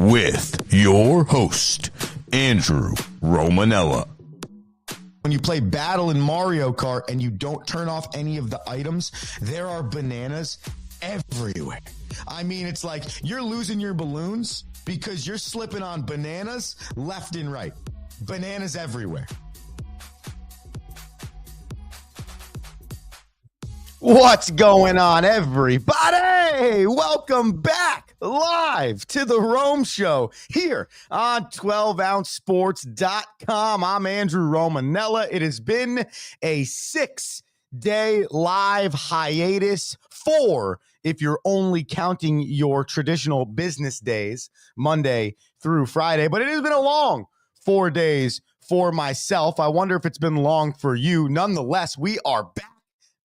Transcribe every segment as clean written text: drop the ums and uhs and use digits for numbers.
with your host, Andrew Romanella. When you play Battle in Mario Kart and you don't turn off any of the items, there are bananas everywhere. I mean, it's like you're losing your balloons because you're slipping on bananas left and right. Bananas everywhere. What's going on, everybody? Welcome back live to the Rome Show here on 12ouncesports.com. I'm Andrew Romanella. It has been a 6-day live hiatus, 4 if you're only counting your traditional business days, Monday through Friday. But it has been a long 4 days for myself. I wonder if it's been long for you. Nonetheless, we are back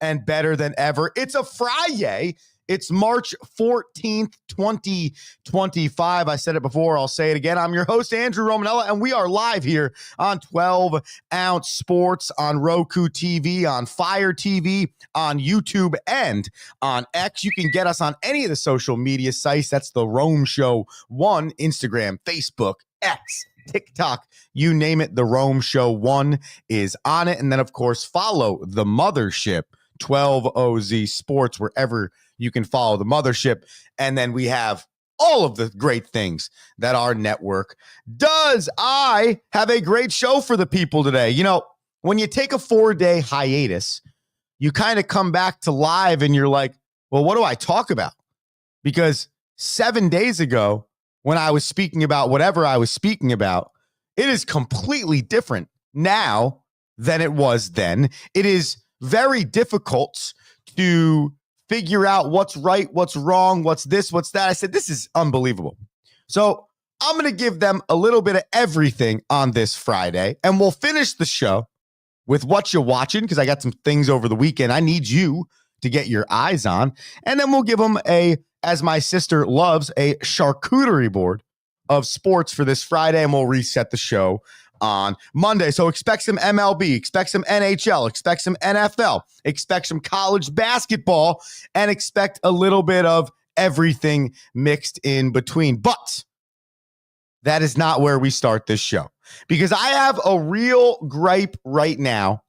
and better than ever. It's a Friday. It's March 14th, 2025. I said it before. I'll say it again. I'm your host, Andrew Romanella, and we are live here on 12 Ounce Sports, on Roku TV, on Fire TV, on YouTube, and on X. You can get us on any of the social media sites. That's the Rome Show 1, Instagram, Facebook, X, TikTok, you name it. The Rome Show 1 is on it. And then, of course, follow the mothership, 12OZ Sports, wherever you can follow the mothership. And then we have all of the great things that our network does. I have a great show for the people today. You know, when you take a 4-day hiatus, you kind of come back to live and you're like, well, what do I talk about? Because 7 days ago, when I was speaking about whatever I was speaking about, it is completely different now than it was then. It is very difficult to figure out what's right, what's wrong, what's this, what's that. I said, this is unbelievable. So I'm going to give them a little bit of everything on this Friday, and we'll finish the show with Whatcha Watchin, because I got some things over the weekend I need you to get your eyes on. And then we'll give them as my sister loves, a charcuterie board of sports for this Friday, and we'll reset the show on Monday. So expect some MLB, expect some NHL, expect some NFL, expect some college basketball, and expect a little bit of everything mixed in between. But that is not where we start this show, because I have a real gripe right now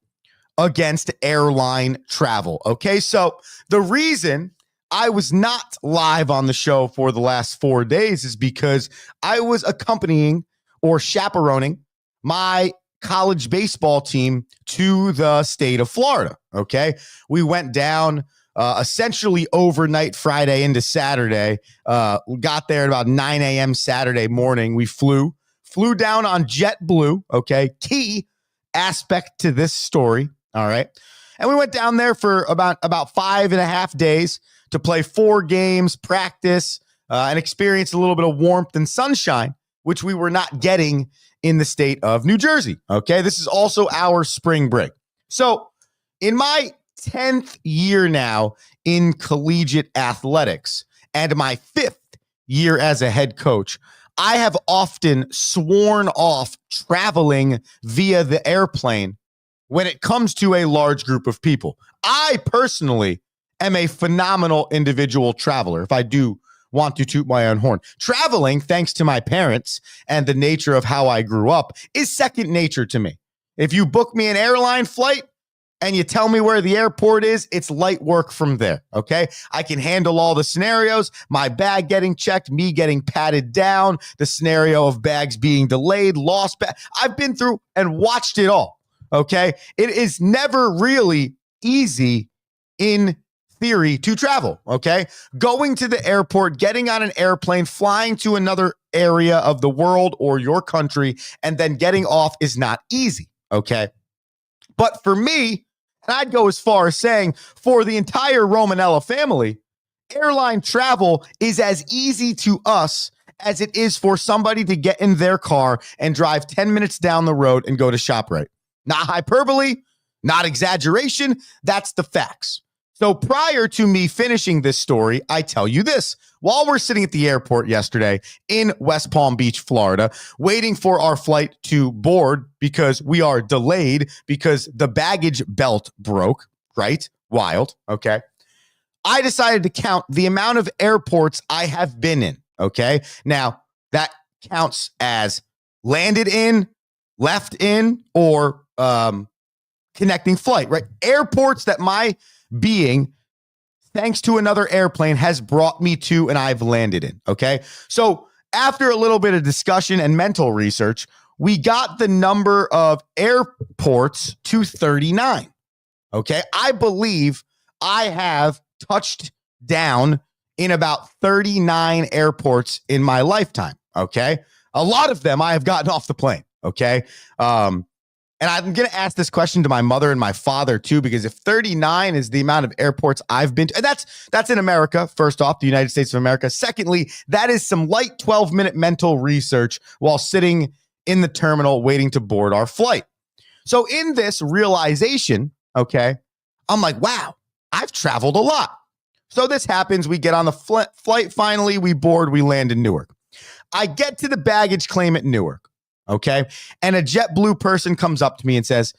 against airline travel. Okay, so the reason I was not live on the show for the last 4 days is because I was accompanying or chaperoning my college baseball team to the state of Florida. Okay, we went down essentially overnight Friday into Saturday. Got there at about 9 a.m. Saturday morning. We flew down on JetBlue. Okay, key aspect to this story. All right, and we went down there for about 5.5 days to play 4 games, practice, and experience a little bit of warmth and sunshine, which we were not getting in the state of New Jersey. Okay, this is also our spring break. So in my 10th year now in collegiate athletics and my 5th year as a head coach, I have often sworn off traveling via the airplane when it comes to a large group of people. I personally am a phenomenal individual traveler, if I do want to toot my own horn. Traveling, thanks to my parents and the nature of how I grew up, is second nature to me. If you book me an airline flight and you tell me where the airport is, it's light work from there, okay? I can handle all the scenarios, my bag getting checked, me getting patted down, the scenario of bags being delayed, lost bag. I've been through and watched it all, okay? It is never really easy in theory to travel, okay? Going to the airport, getting on an airplane, flying to another area of the world or your country, and then getting off is not easy, okay? But for me, and I'd go as far as saying for the entire Romanella family, airline travel is as easy to us as it is for somebody to get in their car and drive 10 minutes down the road and go to ShopRite. Not hyperbole, not exaggeration, that's the facts. So prior to me finishing this story, I tell you this. While we're sitting at the airport yesterday in West Palm Beach, Florida, waiting for our flight to board because we are delayed because the baggage belt broke, right? Wild, okay? I decided to count the amount of airports I have been in, okay? Now, that counts as landed in, left in, or connecting flight, right? Airports that my being, thanks to another airplane, has brought me to and I've landed in, okay? So after a little bit of discussion and mental research, we got the number of airports to 39, okay? I believe I have touched down in about 39 airports in my lifetime, okay? A lot of them I have gotten off the plane, okay? And I'm going to ask this question to my mother and my father too, because if 39 is the amount of airports I've been to, and that's in America, first off, the United States of America. Secondly, that is some light 12-minute mental research while sitting in the terminal waiting to board our flight. So in this realization, okay, I'm like, wow, I've traveled a lot. So this happens. We get on the flight. Finally, we board. We land in Newark. I get to the baggage claim at Newark. Okay. And a JetBlue person comes up to me and says,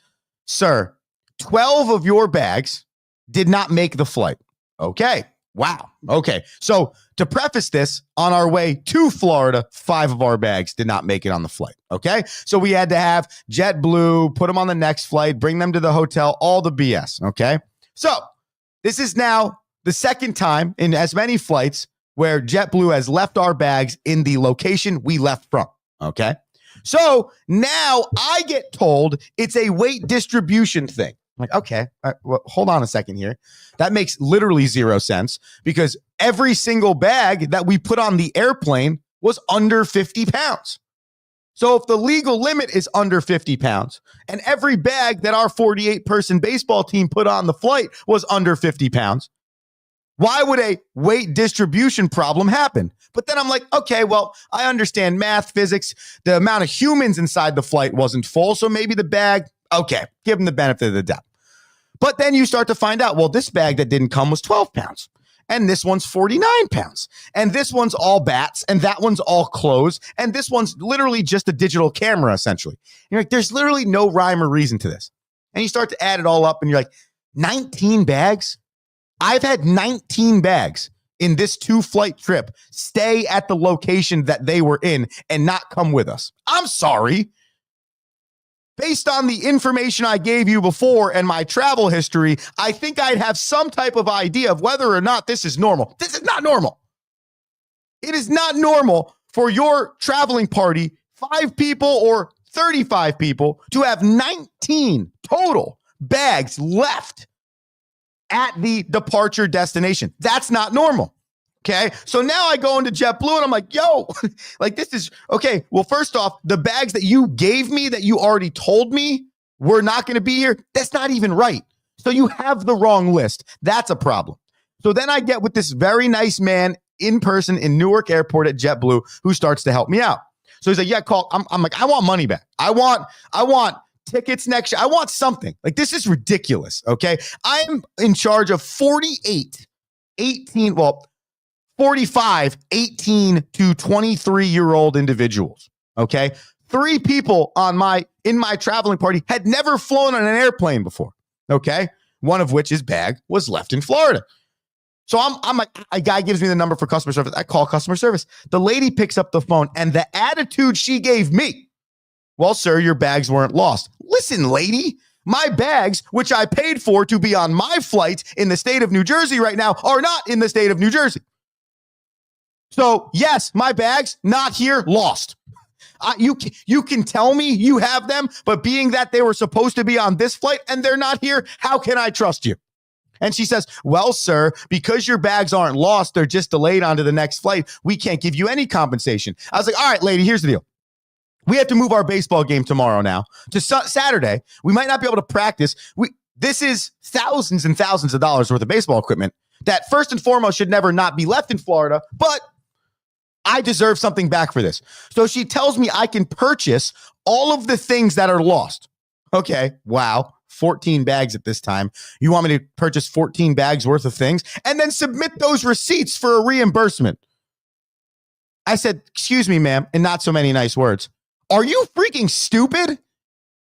sir, 12 of your bags did not make the flight. Okay. Wow. Okay. So to preface this, on our way to Florida, 5 of our bags did not make it on the flight. Okay. So we had to have JetBlue put them on the next flight, bring them to the hotel, all the BS. Okay. So this is now the second time in as many flights where JetBlue has left our bags in the location we left from. Okay. So now I get told it's a weight distribution thing. I'm like, okay, well, hold on a second here. That makes literally zero sense because every single bag that we put on the airplane was under 50 pounds. So if the legal limit is under 50 pounds and every bag that our 48-person baseball team put on the flight was under 50 pounds, why would a weight distribution problem happen? But then I'm like, okay, well, I understand math, physics. The amount of humans inside the flight wasn't full, so maybe the bag, okay, give them the benefit of the doubt. But then you start to find out, well, this bag that didn't come was 12 pounds, and this one's 49 pounds, and this one's all bats, and that one's all clothes, and this one's literally just a digital camera, essentially. And you're like, there's literally no rhyme or reason to this. And you start to add it all up, and you're like, 19 bags? I've had 19 bags in this 2-flight trip stay at the location that they were in and not come with us. I'm sorry. Based on the information I gave you before and my travel history, I think I'd have some type of idea of whether or not this is normal. This is not normal. It is not normal for your traveling party, 5 people or 35 people, to have 19 total bags left at the departure destination. That's not normal. Okay. So now I go into JetBlue and I'm like, yo, like this is okay. Well, first off, the bags that you gave me that you already told me were not going to be here, that's not even right. So you have the wrong list. That's a problem. So then I get with this very nice man in person in Newark Airport at JetBlue who starts to help me out. So he's like, yeah, call. I'm like, I want money back. I want tickets next year. I want something. Like, this is ridiculous, okay? I'm in charge of 45, 18 to 23-year-old individuals, okay? 3 people in my traveling party had never flown on an airplane before, okay? One of which his bag was left in Florida. So I'm like, a guy gives me the number for customer service. I call customer service. The lady picks up the phone, and the attitude she gave me, well, sir, your bags weren't lost. Listen, lady, my bags, which I paid for to be on my flight in the state of New Jersey right now, are not in the state of New Jersey. So, yes, my bags, not here, lost. You can tell me you have them, but being that they were supposed to be on this flight and they're not here, how can I trust you? And she says, well, sir, because your bags aren't lost, they're just delayed onto the next flight, we can't give you any compensation. I was like, all right, lady, here's the deal. We have to move our baseball game tomorrow now to Saturday. We might not be able to practice. This is thousands and thousands of dollars worth of baseball equipment that first and foremost should never not be left in Florida, but I deserve something back for this. So she tells me I can purchase all of the things that are lost. Okay, wow, 14 bags at this time. You want me to purchase 14 bags worth of things and then submit those receipts for a reimbursement? I said, excuse me, ma'am, in not so many nice words. Are you freaking stupid?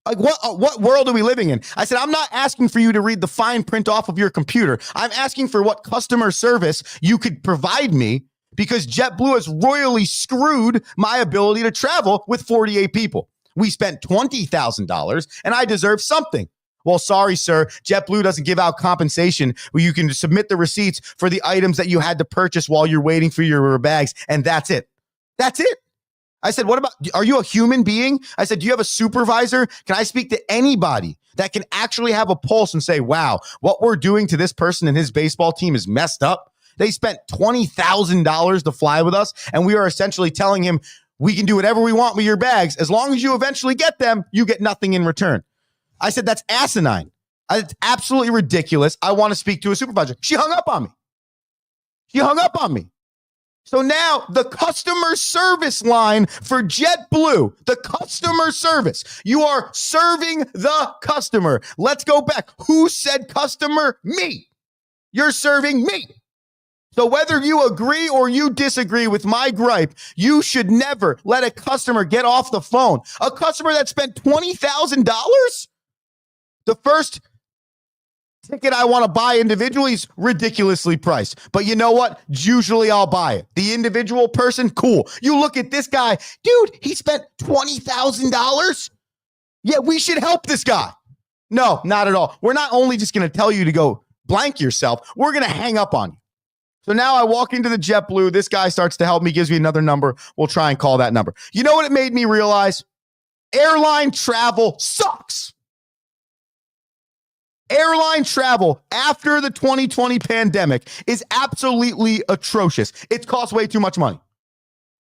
Like, what world are we living in? I said, I'm not asking for you to read the fine print off of your computer. I'm asking for what customer service you could provide me, because JetBlue has royally screwed my ability to travel with 48 people. We spent $20,000 and I deserve something. Well, sorry, sir. JetBlue doesn't give out compensation where you can submit the receipts for the items that you had to purchase while you're waiting for your bags. And that's it. That's it. I said, what about, are you a human being? I said, do you have a supervisor? Can I speak to anybody that can actually have a pulse and say, wow, what we're doing to this person and his baseball team is messed up? They spent $20,000 to fly with us, and we are essentially telling him we can do whatever we want with your bags. As long as you eventually get them, you get nothing in return. I said, that's asinine. It's absolutely ridiculous. I want to speak to a supervisor. She hung up on me. So now the customer service line for JetBlue, the customer service, you are serving the customer. Let's go back. Who said customer? Me. You're serving me. So whether you agree or you disagree with my gripe, you should never let a customer get off the phone. A customer that spent $20,000? The first ticket I want to buy individually is ridiculously priced. But you know what? Usually I'll buy it. The individual person, cool. You look at this guy, dude, he spent $20,000? Yeah, we should help this guy. No, not at all. We're not only just going to tell you to go blank yourself, we're going to hang up on you. So now I walk into the JetBlue. This guy starts to help me, gives me another number. We'll try and call that number. You know what it made me realize? Airline travel sucks. Airline travel after the 2020 pandemic is absolutely atrocious. It costs way too much money.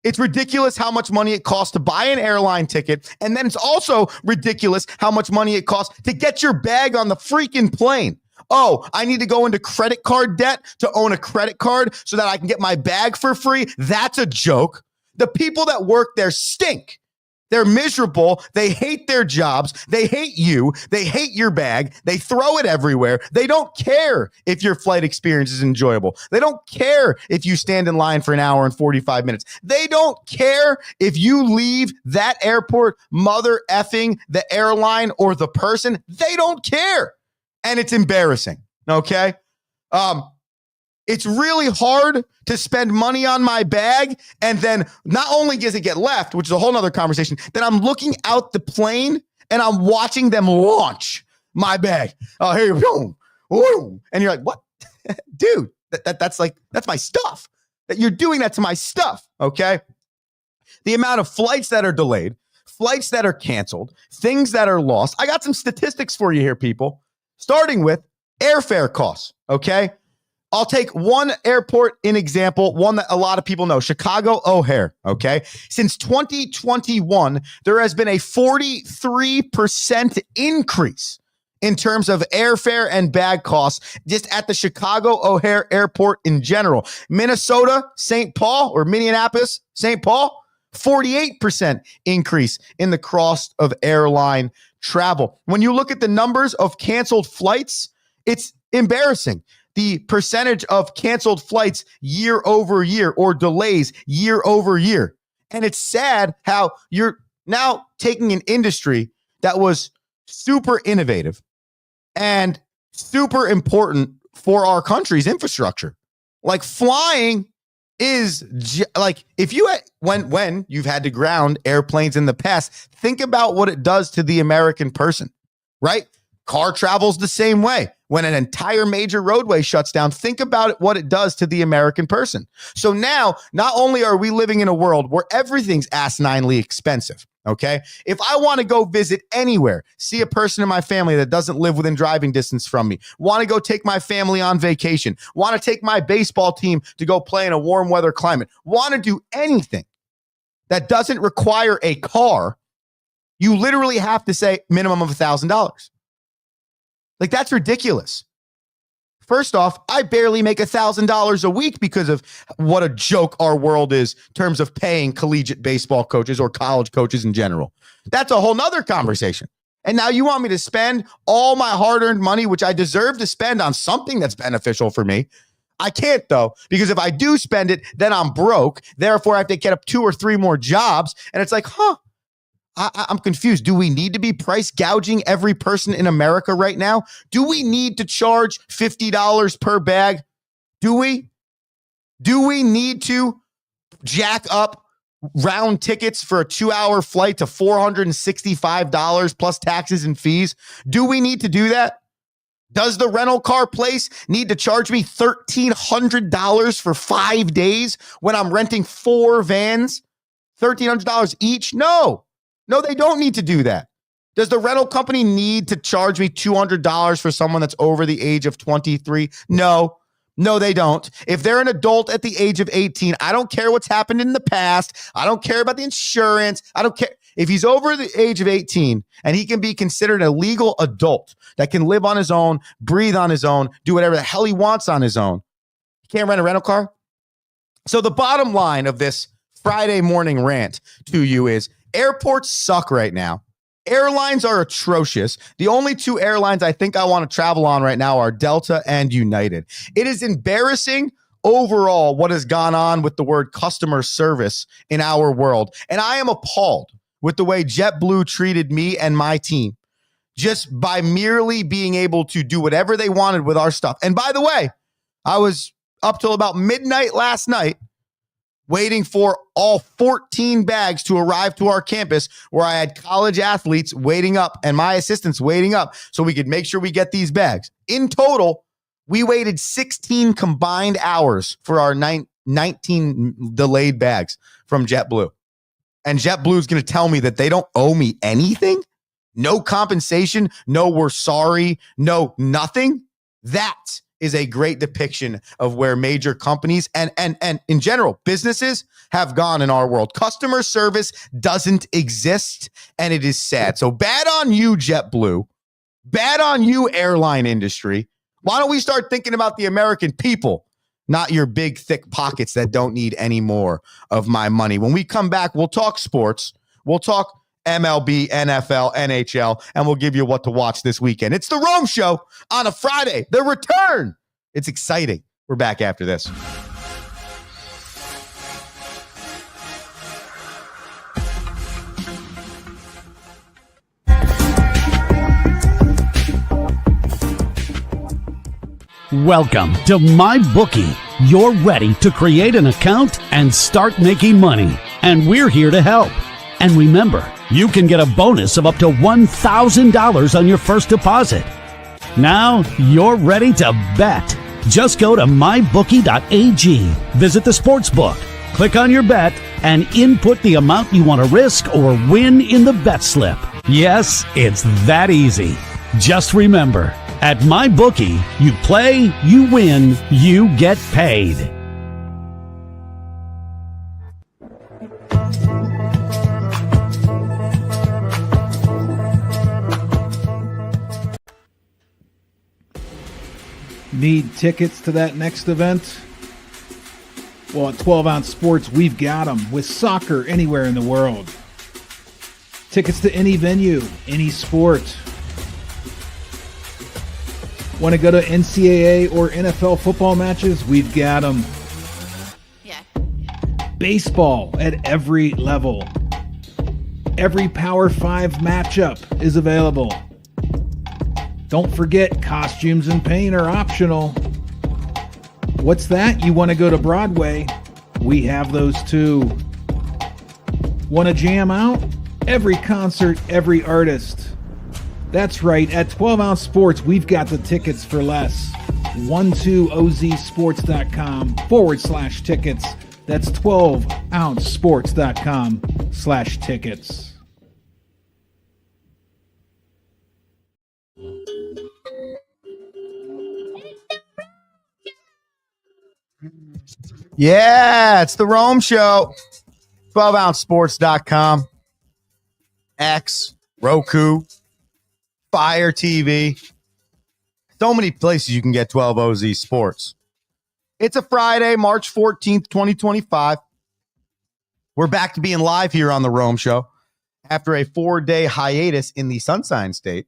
It's ridiculous how much money it costs to buy an airline ticket. And then it's also ridiculous how much money it costs to get your bag on the freaking plane. Oh, I need to go into credit card debt to own a credit card so that I can get my bag for free. That's a joke. The people that work there stink. They're miserable. They hate their jobs. They hate you. They hate your bag. They throw it everywhere. They don't care if your flight experience is enjoyable. They don't care if you stand in line for an hour and 45 minutes. They don't care if you leave that airport mother effing the airline or the person. They don't care. And it's embarrassing. Okay. It's really hard to spend money on my bag. And then not only does it get left, which is a whole nother conversation, then I'm looking out the plane and I'm watching them launch my bag. Oh, here you go. And you're like, what? Dude, that's my stuff. That you're doing that to my stuff. Okay. The amount of flights that are delayed, flights that are canceled, things that are lost. I got some statistics for you here, people, starting with airfare costs. Okay. I'll take one airport in example, one that a lot of people know, Chicago O'Hare, okay? Since 2021, there has been a 43% increase in terms of airfare and bag costs just at the Chicago O'Hare Airport in general. Minnesota, St. Paul, or Minneapolis, St. Paul, 48% increase in the cost of airline travel. When you look at the numbers of canceled flights, it's embarrassing. The percentage of canceled flights year over year or delays year over year. And it's sad how you're now taking an industry that was super innovative and super important for our country's infrastructure. Like flying is like if you when you've had to ground airplanes in the past, think about what it does to the American person, right? Car travels the same way. When an entire major roadway shuts down, think about what it does to the American person. So now, not only are we living in a world where everything's asininely expensive, okay? If I want to go visit anywhere, see a person in my family that doesn't live within driving distance from me, want to go take my family on vacation, want to take my baseball team to go play in a warm weather climate, want to do anything that doesn't require a car, you literally have to say minimum of $1,000. Like, that's ridiculous. First off, I barely make $1,000 a week because of what a joke our world is in terms of paying collegiate baseball coaches or college coaches in general. That's a whole nother conversation. And now you want me to spend all my hard-earned money, which I deserve to spend on something that's beneficial for me. I can't, though, because if I do spend it, then I'm broke. Therefore, I have to get up 2 or 3 more jobs. And it's like, I'm confused. Do we need to be price gouging every person in America right now? Do we need to charge $50 per bag? Do we? Do we need to jack up round tickets for a 2-hour flight to $465 plus taxes and fees? Do we need to do that? Does the rental car place need to charge me $1,300 for 5 days when I'm renting 4 vans? $1,300 each? No, they don't need to do that. Does the rental company need to charge me $200 for someone that's over the age of 23? No, they don't. If they're an adult at the age of 18, I don't care what's happened in the past. I don't care about the insurance. I don't care. If he's over the age of 18 and he can be considered a legal adult that can live on his own, breathe on his own, do whatever the hell he wants on his own, he can't rent a rental car. So the bottom line of this Friday morning rant to you is airports suck right now. Airlines are atrocious. The only 2 airlines I think I want to travel on right now are Delta and United. It is embarrassing overall what has gone on with the word customer service in our world. And I am appalled with the way JetBlue treated me and my team just by merely being able to do whatever they wanted with our stuff. And by the way, I was up till about midnight last night waiting for all 14 bags to arrive to our campus where I had college athletes waiting up and my assistants waiting up so we could make sure we get these bags. In total, we waited 16 combined hours for our 19 delayed bags from JetBlue. And JetBlue is going to tell me that they don't owe me anything? No compensation? No, we're sorry? No, nothing? That is a great depiction of where major companies and in general, businesses have gone in our world. Customer service doesn't exist, and it is sad. So bad on you, JetBlue. Bad on you, airline industry. Why don't we start thinking about the American people? Not your big, thick pockets that don't need any more of my money. When we come back, we'll talk sports. We'll talk MLB, NFL, NHL, and we'll give you what to watch this weekend. It's the Rome Show on a Friday. The return. It's exciting. We're back after this. Welcome to MyBookie. You're ready to create an account and start making money. And we're here to help. And remember, you can get a bonus of up to $1,000 on your first deposit. Now you're ready to bet. Just go to mybookie.ag, visit the sportsbook, click on your bet, and input the amount you want to risk or win in the bet slip. Yes, it's that easy. Just remember, at MyBookie, you play, you win, you get paid. Need tickets to that next event? Well, at 12-Ounce Sports, we've got them with soccer anywhere in the world. Tickets to any venue, any sport. Want to go to NCAA or NFL football matches? We've got them. Yeah. Baseball at every level. Every Power 5 matchup is available. Don't forget, costumes and paint are optional. What's that? You want to go to Broadway? We have those too. Want to jam out? Every concert, every artist. That's right, at 12-Ounce Sports, we've got the tickets for less. 12ozsports.com/tickets. That's 12ouncesports.com/tickets. Yeah, it's the Rome Show. 12ouncesports.com. X, Roku, Fire TV. So many places you can get 12OZ Sports. It's a Friday, March 14th, 2025. We're back to being live here on the Rome Show after a 4-day hiatus in the Sunshine State,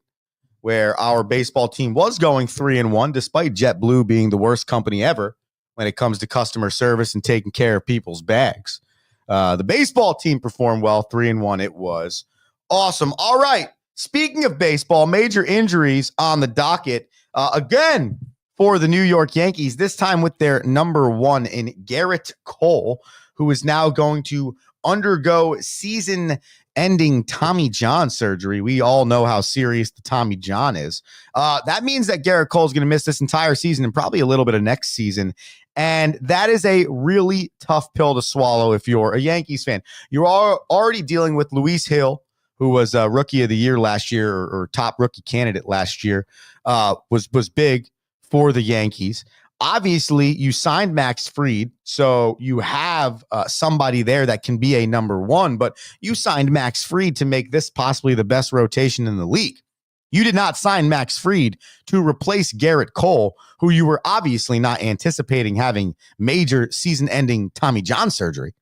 where our baseball team was going 3-1, despite JetBlue being the worst company ever when it comes to customer service and taking care of people's bags. The baseball team performed well, 3-1. It was awesome. All right. Speaking of baseball, major injuries on the docket again for the New York Yankees, this time with their number one in Garrett Cole. who is now going to undergo season-ending Tommy John surgery. We all know how serious the Tommy John is. That means that Gerrit Cole is going to miss this entire season and probably a little bit of next season. And that is a really tough pill to swallow if you're a Yankees fan. You're already dealing with Luis Hill, who was Rookie of the Year last year, or top rookie candidate last year, was big for the Yankees. Obviously, you signed Max Fried, so you have somebody there that can be a number one, but you signed Max Fried to make this possibly the best rotation in the league. You did not sign Max Fried to replace Gerrit Cole, who you were obviously not anticipating having major season-ending Tommy John surgery.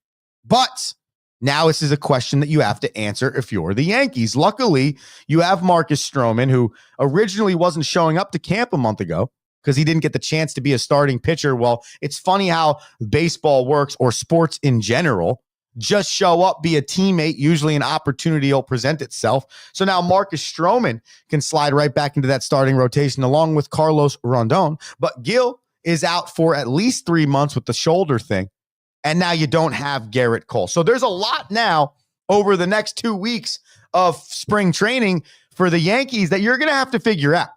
But now this is a question that you have to answer if you're the Yankees. Luckily, you have Marcus Stroman, who originally wasn't showing up to camp a month ago because he didn't get the chance to be a starting pitcher. Well, it's funny how baseball works, or sports in general. Just show up, be a teammate. Usually an opportunity will present itself. So now Marcus Stroman can slide right back into that starting rotation along with Carlos Rondon. But Gil is out for at least 3 months with the shoulder thing. And now you don't have Gerrit Cole. So there's a lot now over the next 2 weeks of spring training for the Yankees that you're going to have to figure out.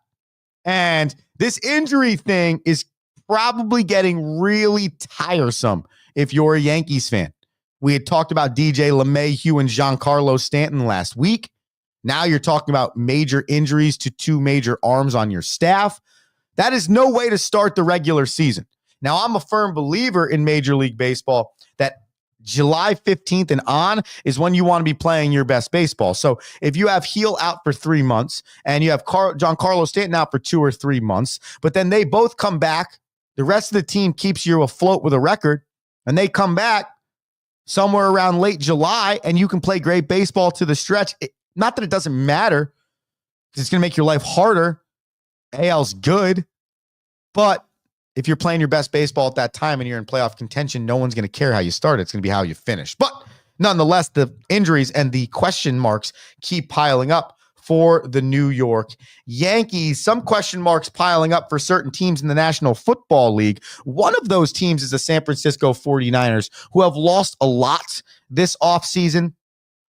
And this injury thing is probably getting really tiresome if you're a Yankees fan. We had talked about DJ LeMahieu and Giancarlo Stanton last week. Now you're talking about major injuries to two major arms on your staff. That is no way to start the regular season. Now, I'm a firm believer in Major League Baseball that July 15th and on is when you want to be playing your best baseball. So if you have Heel out for 3 months and you have Giancarlo Stanton out for 2 or 3 months, but then they both come back, the rest of the team keeps you afloat with a record, and they come back somewhere around late July, and you can play great baseball to the stretch. Not that it doesn't matter, because it's going to make your life harder. AL's good, but if you're playing your best baseball at that time and you're in playoff contention, no one's going to care how you start. It's going to be how you finish. But nonetheless, the injuries and the question marks keep piling up for the New York Yankees. Some question marks piling up for certain teams in the National Football League. One of those teams is the San Francisco 49ers, who have lost a lot this offseason.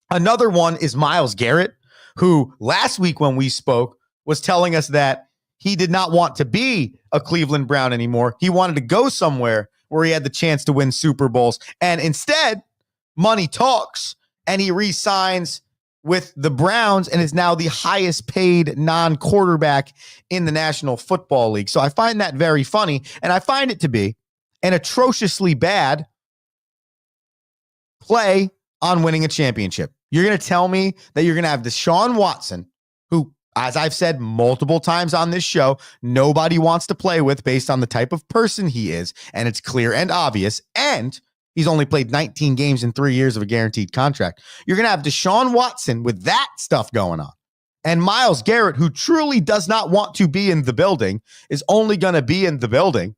Another one is Myles Garrett, who last week when we spoke was telling us that he did not want to be a Cleveland Brown anymore. He wanted to go somewhere where he had the chance to win Super Bowls. And instead, money talks, and he re-signs with the Browns and is now the highest paid non-quarterback in the National Football League. So I find that very funny, and I find it to be an atrociously bad play on winning a championship. You're going to tell me that you're going to have Deshaun Watson, who, as I've said multiple times on this show, nobody wants to play with based on the type of person he is, and it's clear and obvious, and he's only played 19 games in 3 years of a guaranteed contract. You're going to have Deshaun Watson with that stuff going on. And Myles Garrett, who truly does not want to be in the building, is only going to be in the building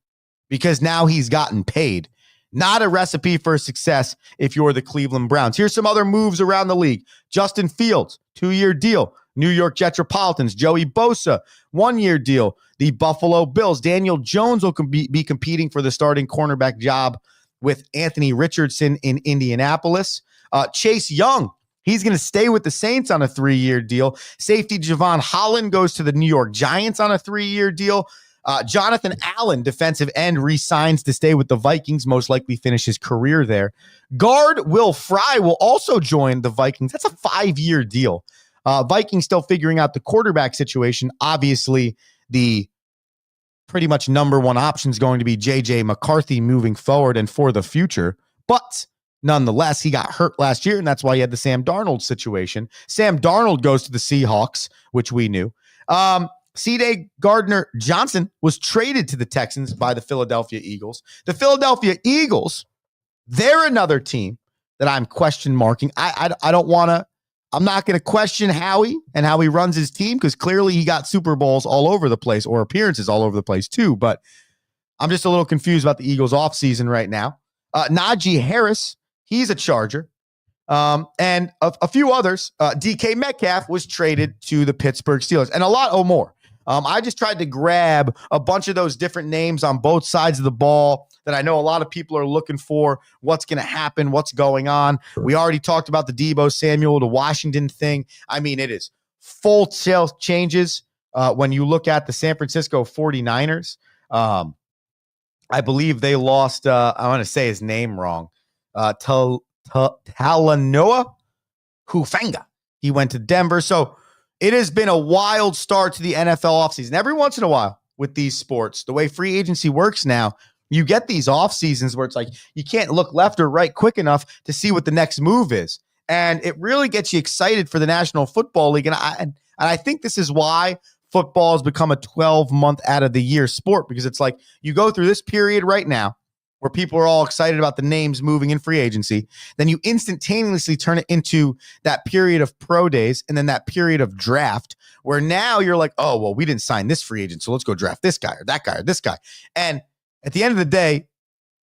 because now he's gotten paid. Not a recipe for success if you're the Cleveland Browns. Here's some other moves around the league. Justin Fields, 2-year deal. New York Jetropolitans, Joey Bosa, 1-year deal. The Buffalo Bills, Daniel Jones will be competing for the starting cornerback job with Anthony Richardson in Indianapolis. Chase Young, he's going to stay with the Saints on a 3-year deal. Safety Javon Holland goes to the New York Giants on a 3-year deal. Jonathan Allen, defensive end, re-signs to stay with the Vikings, most likely finish his career there. Guard Will Fry will also join the Vikings. That's a 5-year deal. Vikings still figuring out the quarterback situation. Obviously, the pretty much number one option is going to be J.J. McCarthy moving forward and for the future. But nonetheless, he got hurt last year, and that's why he had the Sam Darnold situation. Sam Darnold goes to the Seahawks, which we knew. C.J. Gardner-Johnson was traded to the Texans by the Philadelphia Eagles. The Philadelphia Eagles, they're another team that I'm question marking. I don't want to. I'm not going to question Howie and how he runs his team because clearly he got Super Bowls all over the place or appearances all over the place too. But I'm just a little confused about the Eagles offseason right now. Najee Harris, he's a Charger. And a few others. DK Metcalf was traded to the Pittsburgh Steelers and a lot more. I just tried to grab a bunch of those different names on both sides of the ball that I know a lot of people are looking for. What's going to happen? What's going on? We already talked about the Deebo Samuel to Washington thing. I mean, it is full sale changes when you look at the San Francisco 49ers. I believe they lost, I want to say his name wrong, Talanoa Hufanga. He went to Denver. So it has been a wild start to the NFL offseason. Every once in a while with these sports, the way free agency works now, you get these off seasons where it's like you can't look left or right quick enough to see what the next move is. And it really gets you excited for the National Football League. And I think this is why football has become a 12-month out of the year sport, because it's like you go through this period right now where people are all excited about the names moving in free agency. Then you instantaneously turn it into that period of pro days and then that period of draft where now you're like, oh, well, we didn't sign this free agent, so let's go draft this guy or that guy or this guy. And at the end of the day,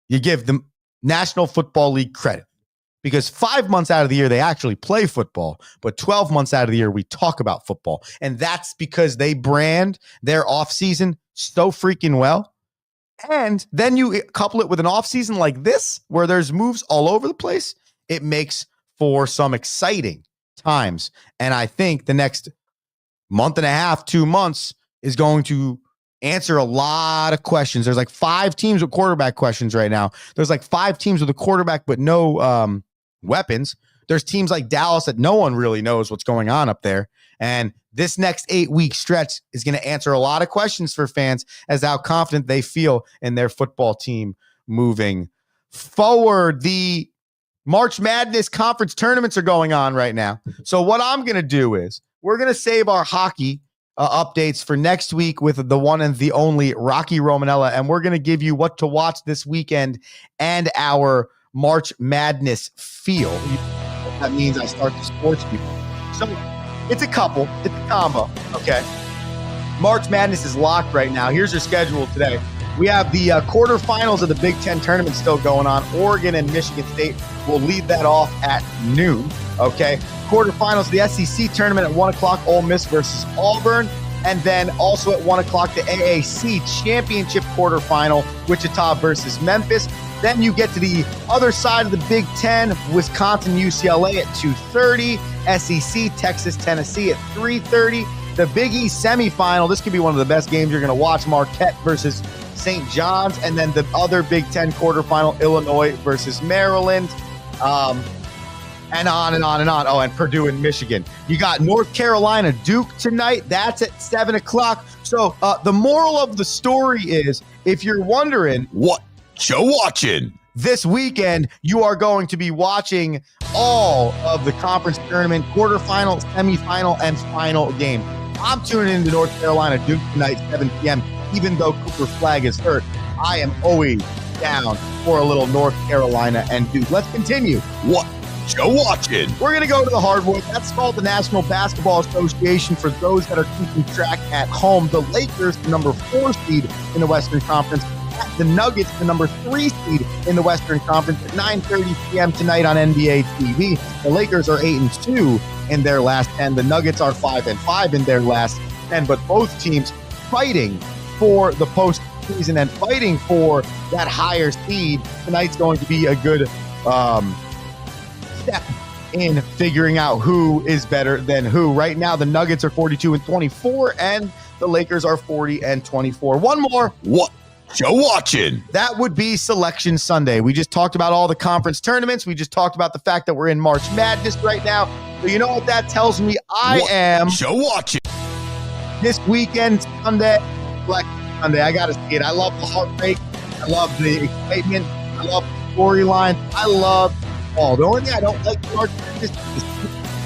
you give the National Football League credit, because 5 months out of the year, they actually play football, but 12 months out of the year, we talk about football. And that's because they brand their offseason so freaking well. And then you couple it with an offseason like this, where there's moves all over the place. It makes for some exciting times. And I think the next month and a half, 2 months is going to answer a lot of questions. There's like 5 teams with quarterback questions right now. There's like 5 teams with a quarterback, but no weapons. There's teams like Dallas that no one really knows what's going on up there. And this next 8-week stretch is going to answer a lot of questions for fans as to how confident they feel in their football team moving forward. The March Madness conference tournaments are going on right now. So what I'm going to do is we're going to save our hockey updates for next week with the one and the only Rocky Romanella, and we're going to give you what to watch this weekend and our March Madness feel. That means I start the sports people. So it's a couple. It's a combo. Okay. March Madness is locked right now. Here's your schedule today. We have the quarterfinals of the Big Ten tournament still going on. Oregon and Michigan State will lead that off at noon. Okay. Quarterfinals of the SEC tournament at 1 o'clock, Ole Miss versus Auburn. And then also at 1 o'clock, the AAC championship quarterfinal, Wichita versus Memphis. Then you get to the other side of the Big Ten, Wisconsin, UCLA at 2:30, SEC, Texas, Tennessee at 3:30. The Big East semifinal, this could be one of the best games you're going to watch, Marquette versus St. John's. And then the other Big Ten quarterfinal, Illinois versus Maryland. And on and on and on. Oh, and Purdue and Michigan. You got North Carolina, Duke tonight. That's at 7 o'clock. So the moral of the story is, if you're wondering, Whatcha watching? This weekend, you are going to be watching all of the conference tournament, quarterfinal, semifinal, and final game. I'm tuning into North Carolina, Duke tonight, 7 p.m. Even though Cooper Flagg is hurt, I am always down for a little North Carolina and Duke. Let's continue. Whatcha watching? We're going to go to the hardwood. That's called the National Basketball Association for those that are keeping track at home. The Lakers, the number 4 seed in the Western Conference. The Nuggets, the number 3 seed in the Western Conference, at 9:30 p.m. tonight on NBA TV. The Lakers are 8-2 in their last 10. The Nuggets are 5-5 in their last 10. But both teams fighting for the postseason and fighting for that higher seed. Tonight's going to be a good step in figuring out who is better than who. Right now, the Nuggets are 42-24, and the Lakers are 40-24. One more. Whatcha watching? That would be Selection Sunday. We just talked about all the conference tournaments. We just talked about the fact that we're in March Madness right now. So you know what that tells me? I am Whatcha watching? this weekend, Sunday, Selection Sunday. I got to see it. I love the heartbreak. I love the excitement. I love the storyline. I love all. The only thing I don't like the March Madness is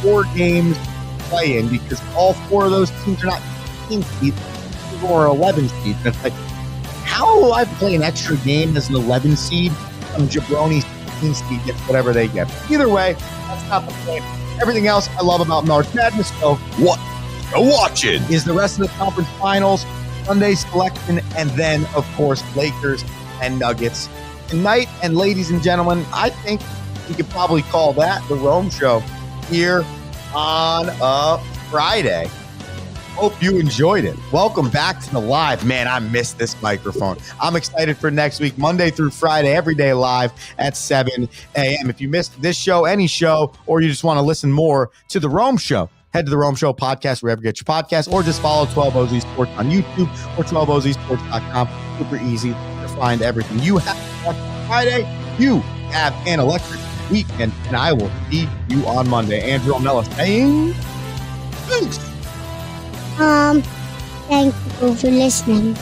4 games playing, because all 4 of those teams are not 15 seeds or 11 seeds. It's like, how will I play an extra game as an 11 seed? Some jabroni 16 seed gets whatever they get. Either way, that's not the point. Everything else I love about March Madness, so Whatcha watching? is the rest of the conference finals, Sunday selection, and then, of course, Lakers and Nuggets tonight. And ladies and gentlemen, I think we could probably call that the Rome Show here on a Friday. Hope you enjoyed it. Welcome back to the live. Man, I missed this microphone. I'm excited for next week, Monday through Friday, every day live at 7 a.m. If you missed this show, any show, or you just want to listen more to The Rome Show, head to The Rome Show podcast, wherever you get your podcast, or just follow 12OZ Sports on YouTube or 12OZSports.com. Super easy to find everything you have on Friday. You have an electric weekend, and I will see you on Monday. Andrew O'Mella saying peace. Thank you for listening.